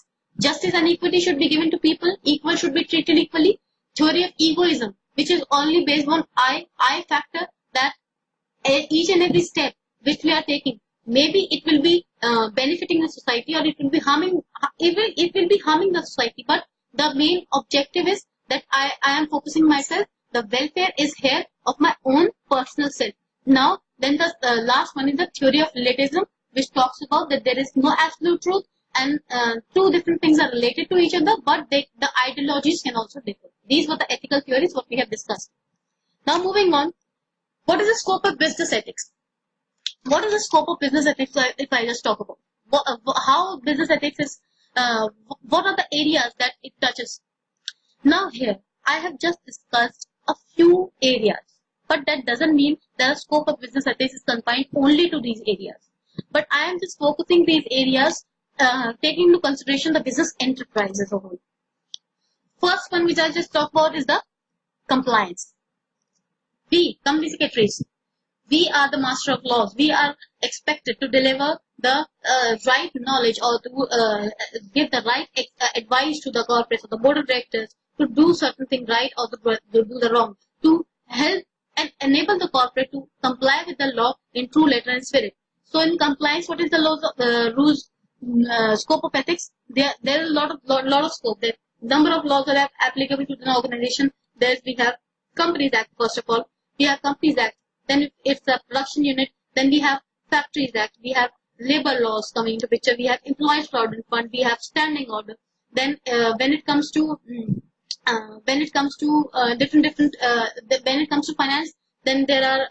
and equity should be given to people. Equal should be treated equally. Theory of egoism, which is only based on I factor, that each and every step which we are taking, maybe it will be benefiting the society, or it will be harming. It will be harming the society. But the main objective is that I am focusing myself. The welfare is here of my own personal self. Now, then the last one is the theory of relativism, which talks about that there is no absolute truth, and two different things are related to each other, but the ideologies can also differ. These were the ethical theories what we have discussed. Now moving on, what is the scope of business ethics? What is the scope of business ethics if I just talk about? How business ethics is, what are the areas that it touches? Now here, I have just discussed a few areas, but that doesn't mean the scope of business ethics is confined only to these areas. But I am just focusing these areas, taking into consideration the business enterprise as a whole. First one which I just talked about is the compliance. We, company secretaries, we are the master of laws. We are expected to deliver the right knowledge, or to give the right advice to the corporates or the board of directors to do certain thing right, or to do the wrong, to help and enable the corporate to comply with the law in true letter and spirit. So in compliance, what is the rules, scope of ethics? There is a lot of scope. There are number of laws that are applicable to the organization. We have Companies Act, first of all. We have Companies Act. Then if it's a production unit, then we have Factories Act. We have labor laws coming into picture. We have Employees Provident Fund. We have Standing Order. Then when it comes to when it comes to finance, Then there are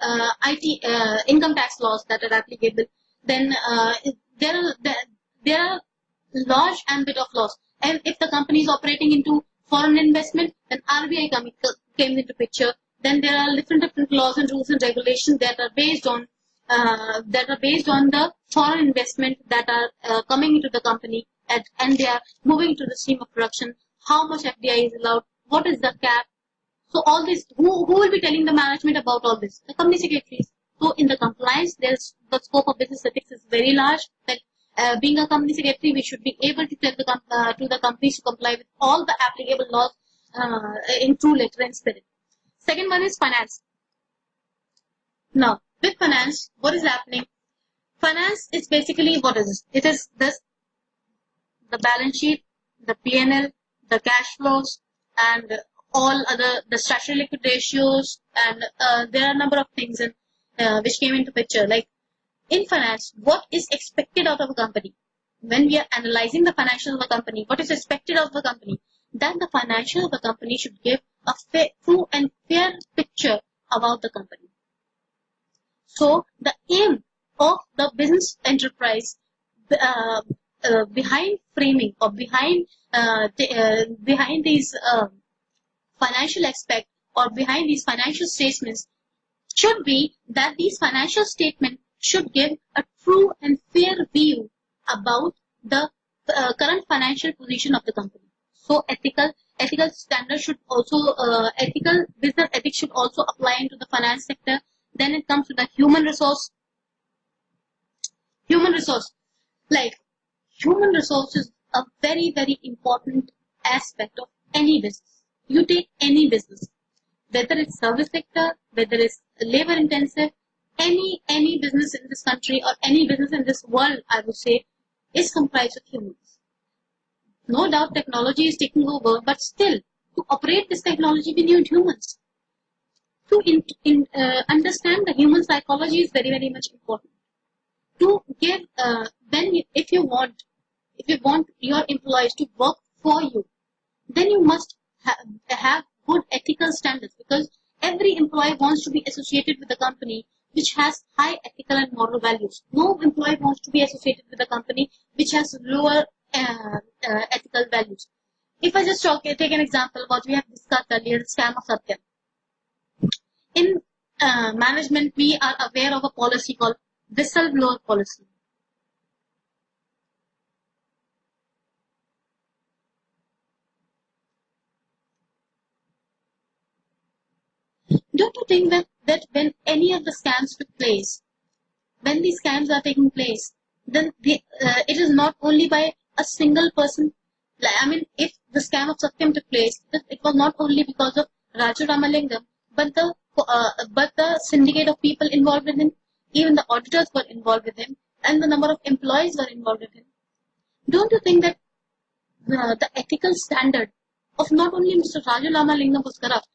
income tax laws that are applicable. Then there are large ambit of laws. And if the company is operating into foreign investment, then RBI came into picture. Then there are different laws and rules and regulations that are based on the foreign investment that are coming into the company, and they are moving to the stream of production. How much FDI is allowed? What is the cap? So all this, who will be telling the management about all this? The company secretaries. So in the compliance, the scope of business ethics is very large. That being a company secretary, we should be able to tell the companies to comply with all the applicable laws in true letter and spirit. Second one is finance. Now, with finance, what is happening? Finance is basically what is it? It is this: the balance sheet, the P&L, the cash flows, and all other the statutory liquid ratios, and there are a number of things which came into picture. Like in finance, what is expected out of a company? When we are analyzing the financials of a company, what is expected of the company? That the financials of the company should give a true and fair picture about the company. So the aim of the business enterprise behind framing or behind these financial aspect or behind these financial statements should be that these financial statements should give a true and fair view about the current financial position of the company. So ethical standards should also ethical business ethics should also apply into the finance sector. Then it comes to the human resource. Like human resource is a very, very important aspect of any business. You take any business, whether it's service sector, whether it's labor intensive, any business in this country or any business in this world, I would say, is comprised of humans. No doubt technology is taking over, but still, to operate this technology, we need humans. To understand the human psychology is very, very much important. To give, if you want your employees to work for you, then you must have good ethical standards, because every employee wants to be associated with a company which has high ethical and moral values. No employee wants to be associated with a company which has lower ethical values. If I just take an example, what we have discussed earlier, the scam of Satya. In management, we are aware of a policy called whistleblower policy. Don't you think that when any of the scams took place, when these scams are taking place, then it is not only by a single person. I mean, if the scam of Satyam took place, it was not only because of Raju Ramalingam, but the syndicate of people involved with him, even the auditors were involved with him, and the number of employees were involved with him. Don't you think that the ethical standard of not only Mr. Raju Ramalingam was corrupt,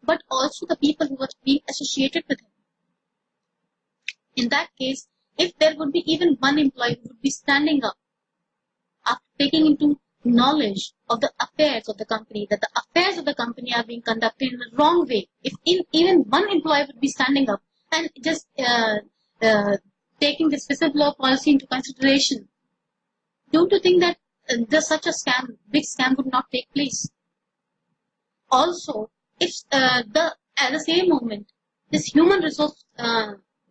but also the people who were being associated with him? In that case, if there would be even one employee who would be standing up after taking into knowledge of the affairs of the company, that the affairs of the company are being conducted in the wrong way, if even one employee would be standing up and just taking this whistleblower policy into consideration, don't you think that such a big scam would not take place? Also, if at the same moment, this human resource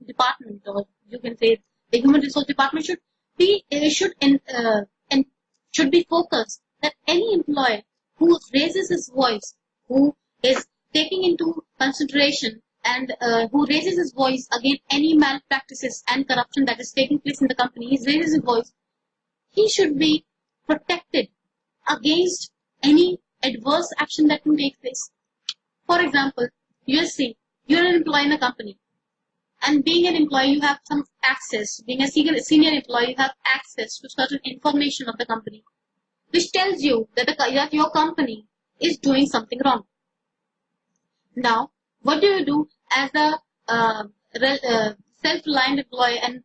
department, or you can say the human resource department, should be focused that any employee who raises his voice, who is taking into consideration and who raises his voice against any malpractices and corruption that is taking place in the company, he raises his voice, he should be protected against any adverse action that can take place. For example, you're an employee in a company, and being an employee, you have some access. Being a senior employee, you have access to certain information of the company, which tells you that your company is doing something wrong. Now, what do you do as a self-reliant employee and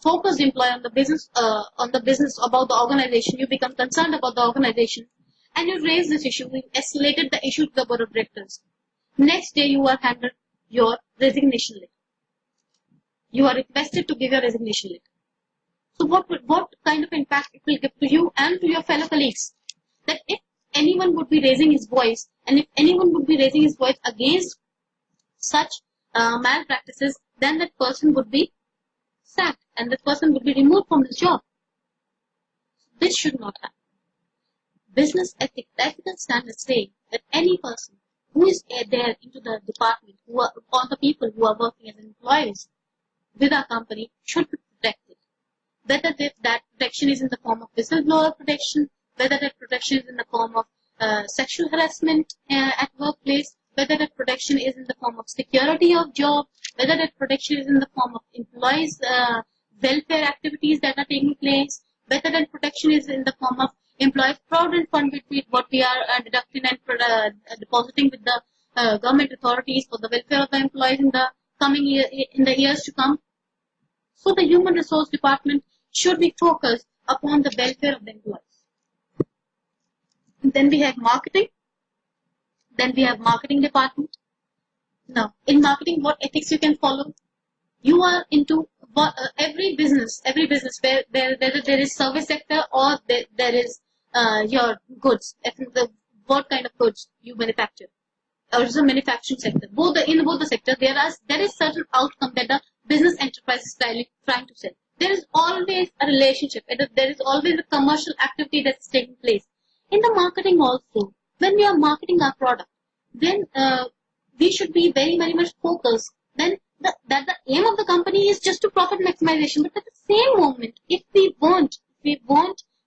focused employee on the business about the organization? You become concerned about the organization, and you raise this issue. You escalated the issue to the board of directors. Next day, you are handed your resignation letter. You are requested to give your resignation letter. So what kind of impact it will give to you and to your fellow colleagues? That if anyone would be raising his voice, and if anyone would be raising his voice against such malpractices, then that person would be sacked and that person would be removed from his job. This should not happen. Business ethics, the ethical standards say that any person who is there into the department, or the people who are working as employees with our company, should be protected. Whether that protection is in the form of whistleblower protection, whether that protection is in the form of sexual harassment at workplace, whether that protection is in the form of security of job, whether that protection is in the form of employees' welfare activities that are taking place, whether that protection is in the form of employees' provident fund, between what we are deducting and depositing with the government authorities for the welfare of the employees in the coming year, in the years to come. So the human resource department should be focused upon the welfare of the employees. Then we have marketing. Then we have marketing department. Now, in marketing, what ethics you can follow? You are into every business where whether there is service sector or there is your goods. What kind of goods you manufacture, or is a manufacturing sector. In both the sectors, there is certain outcome that the business enterprise is trying to sell. There is always a relationship. There is always a commercial activity that is taking place. In the marketing also, when we are marketing our product, then we should be very, very much focused then that the aim of the company is just to profit maximization. But at the same moment, if we want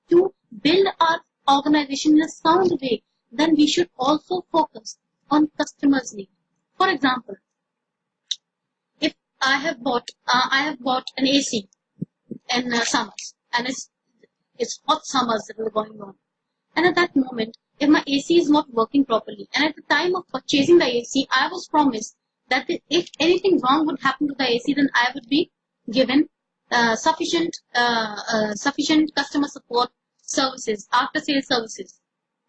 to build our organization in a sound way, then we should also focus on customers' need. For example, if I have bought an AC in summers, and it's hot summers that are going on, and at that moment, if my AC is not working properly, and at the time of purchasing the AC, I was promised that if anything wrong would happen to the AC, then I would be given sufficient customer support services, after sales services.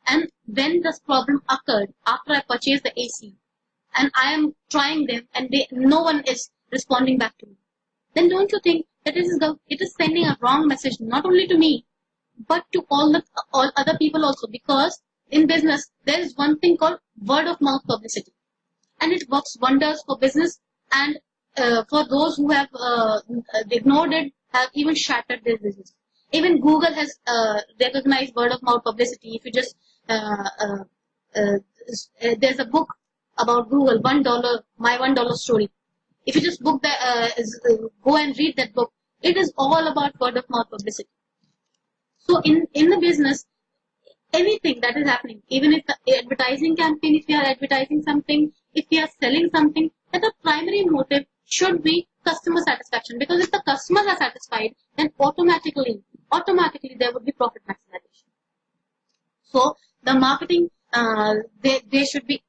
And when this problem occurred after I purchased the AC, and I am trying them, and no one is responding back to me, then don't you think that it is sending a wrong message not only to me, but to all other people also? Because in business, there is one thing called word of mouth publicity, and it works wonders for business, and for those who have ignored it, have even shattered their business. Even Google has recognized word of mouth publicity. If you just there's a book about Google, My $1 Story. If you just go and read that book, it is all about word of mouth publicity. So in the business, anything that is happening, even if the advertising campaign, if you are advertising something, if you are selling something, that the primary motive should be customer satisfaction. Because if the customers are satisfied, then automatically there would be profit maximization. So the marketing, there should be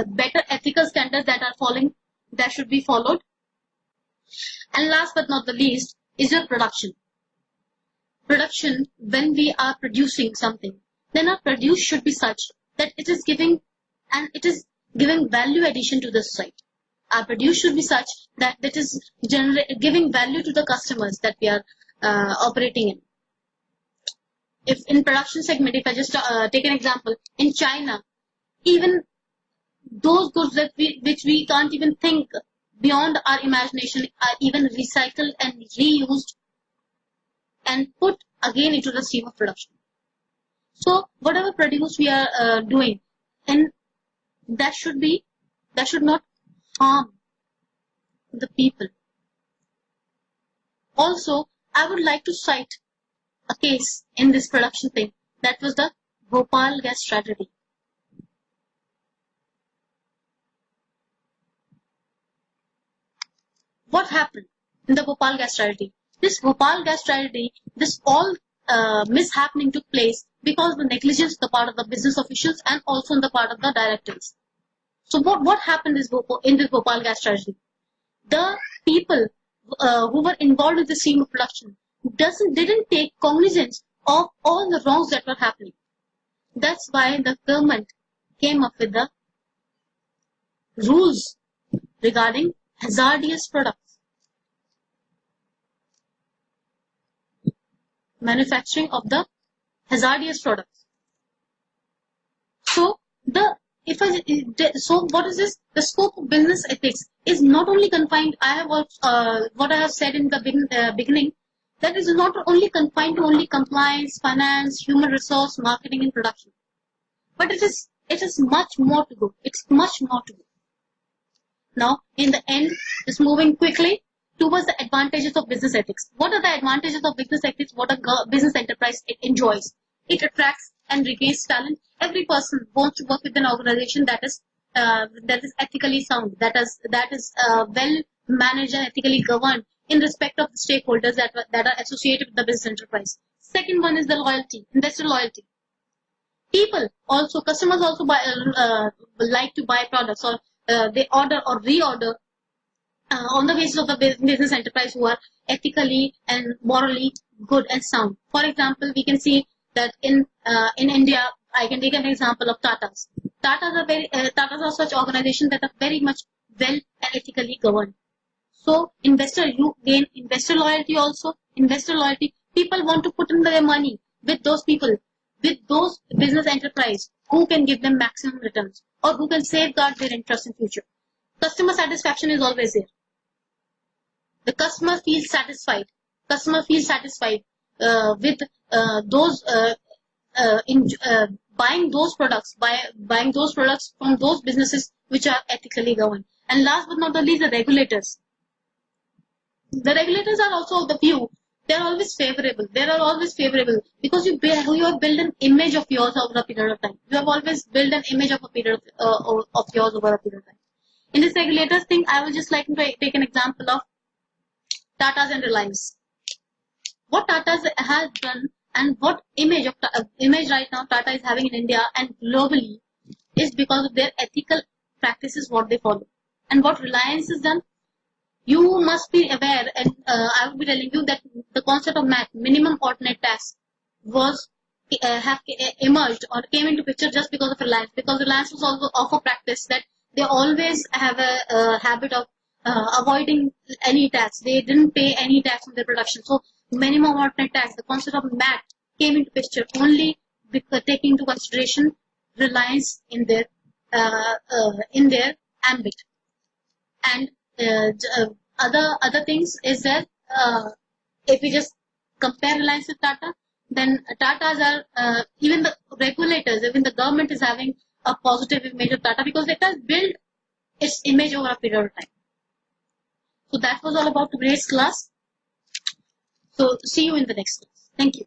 better ethical standards that should be followed. And last but not the least is your production. Production, when we are producing something, then our produce should be such that it is giving value addition to the society. Our produce should be such that it is giving value to the customers that we are operating in. If in production segment, if I just take an example, in China, even those goods which we can't even think beyond our imagination are even recycled and reused and put again into the stream of production. So whatever produce we are doing, and that should not harm the people. Also, I would like to cite a case in this production thing. That was the Bhopal gas tragedy. What happened in the Bhopal gas tragedy? This Bhopal gas tragedy, this all mishappening took place because of the negligence on the part of the business officials and also on the part of the directors. So what happened in this Bhopal gas tragedy? The people who were involved with the stream of production didn't take cognizance of all the wrongs that were happening. That's why the government came up with the rules regarding hazardous products. Manufacturing of the hazardous products. So what is this? The scope of business ethics is not only confined. I have what I have said in the beginning, that is not only confined to only compliance, finance, human resource, marketing, and production, but it is much more to do. It's much more to do. Now, in the end, just moving quickly towards the advantages of business ethics. What are the advantages of business ethics? What a business enterprise enjoys? It attracts and retains talent. Every person wants to work with an organization that is ethically sound, that is well managed and ethically governed in respect of the stakeholders that are associated with the business enterprise. Second one is the loyalty, investor loyalty. Customers also like to buy products, or they order or reorder on the basis of the business enterprise who are ethically and morally good and sound. For example, we can see that in India, I can take an example of Tatas. Tatas are such organizations that are very much well and ethically governed. So you gain investor loyalty also. Investor loyalty, people want to put in their money with those people, with those business enterprise who can give them maximum returns or who can safeguard their interest in future. Customer satisfaction is always there. The customer feels satisfied. With buying those products, buying those products from those businesses which are ethically governed. And last but not the least, the regulators. The regulators are also of the view. They are always favorable. Because you have built an image of yours over a period of time. You have always built an image of yours over a period of time. In this regulators thing, I would just like to take an example of Tata's and Reliance. What Tata's has done and what image right now Tata is having in India and globally is because of their ethical practices, what they follow. And what Reliance has done, you must be aware, and I will be telling you that the concept of MAT, minimum alternate tax, emerged or came into picture just because of Reliance. Because Reliance was also of a practice that they always have a habit of avoiding any tax. They didn't pay any tax on their production. So minimum alternate tax, the concept of MAT came into picture only because taking into consideration Reliance in their ambit. And other things is that if we just compare Reliance with Tata, then Tatas are even the regulators, even the government is having a positive image of Tata because it has built its image over a period of time. So that was all about today's class. So see you in the next class. Thank you.